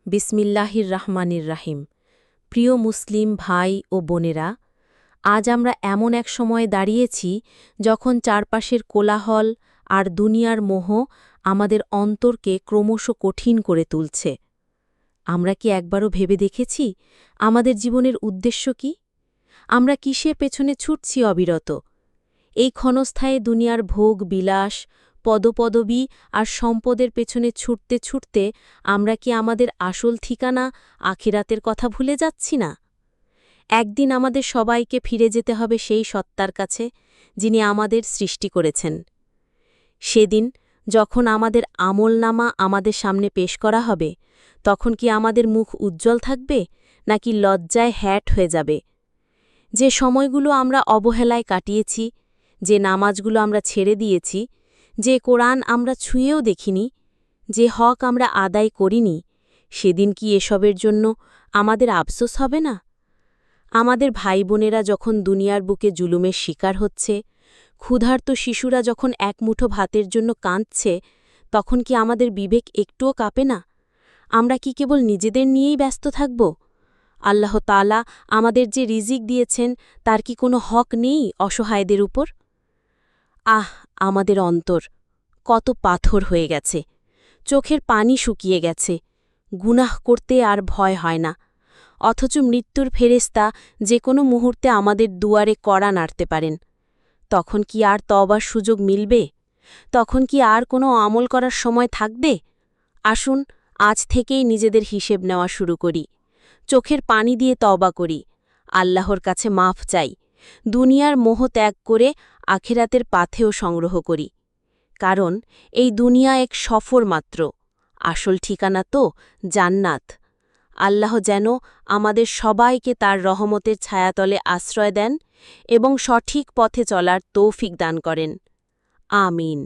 বিসমিল্লাহির রাহমানির রাহিম। প্রিয় মুসলিম ভাই ও বোনেরা, আজ আমরা এমন এক সময়ে দাঁড়িয়েছি যখন চারপাশের কোলাহল আর দুনিয়ার মোহ আমাদের অন্তরকে ক্রমশ কঠিন করে তুলছে। আমরা কি একবারও ভেবে দেখেছি আমাদের জীবনের উদ্দেশ্য কি? আমরা কিসের পেছনে ছুটছি অবিরত? এই ক্ষণস্থায়ী দুনিয়ার ভোগ বিলাস, পদপদবী আর সম্পদের পেছনে ছুটতে ছুটতে আমরা কি আমাদের আসল ঠিকানা আখিরাতের কথা ভুলে যাচ্ছি না? একদিন আমাদের সবাইকে ফিরে যেতে হবে সেই সত্তার কাছে যিনি আমাদের সৃষ্টি করেছেন। সেদিন যখন আমাদের আমলনামা আমাদের সামনে পেশ করা হবে, তখন কি আমাদের মুখ উজ্জ্বল থাকবে নাকি লজ্জায় হ্যাট হয়ে যাবে? যে সময়গুলো আমরা অবহেলায় কাটিয়েছি, যে নামাজগুলো আমরা ছেড়ে দিয়েছি, যে কোরআন আমরা ছুঁয়েও দেখিনি, যে হক আমরা আদায় করিনি, সেদিন কি এসবের জন্য আমাদের আফসোস হবে না? আমাদের ভাই বোনেরা যখন দুনিয়ার বুকে জুলুমের শিকার হচ্ছে, ক্ষুধার্ত শিশুরা যখন এক মুঠো ভাতের জন্য কাঁদছে, তখন কি আমাদের বিবেক একটুও কাঁপে না? আমরা কি কেবল নিজেদের নিয়েই ব্যস্ত থাকব? আল্লাহ তাআলা আমাদের যে রিজিক দিয়েছেন তার কি কোনো হক নেই অসহায়দের উপর? আমাদের অন্তর কত পাথর হয়ে গেছে, চোখের পানি শুকিয়ে গেছে, গুনাহ করতে আর ভয় হয় না, অথচ মৃত্যুর ফেরেশতা যে কোনো মুহূর্তে আমাদের দুয়ারে কড়া নাড়তে পারেন। তখন কি আর তওবার সুযোগ মিলবে? তখন কি আর কোনো আমল করার সময় থাকবে? আসুন আজ থেকেই নিজেদের হিসেব নেওয়া শুরু করি, চোখের পানি দিয়ে তওবা করি, আল্লাহর কাছে মাফ চাই, দুনিয়ার মোহ ত্যাগ করে আখিরাতের পাথেও সংগ্রহ করি। কারণ এই দুনিয়া এক সফর মাত্র, আসল ঠিকানা তো জান্নাত। আল্লাহ যেন আমাদের সবাইকে তার রহমতের ছায়াতলে আশ্রয় দেন এবং সঠিক পথে চলার তৌফিক দান করেন। আমিন।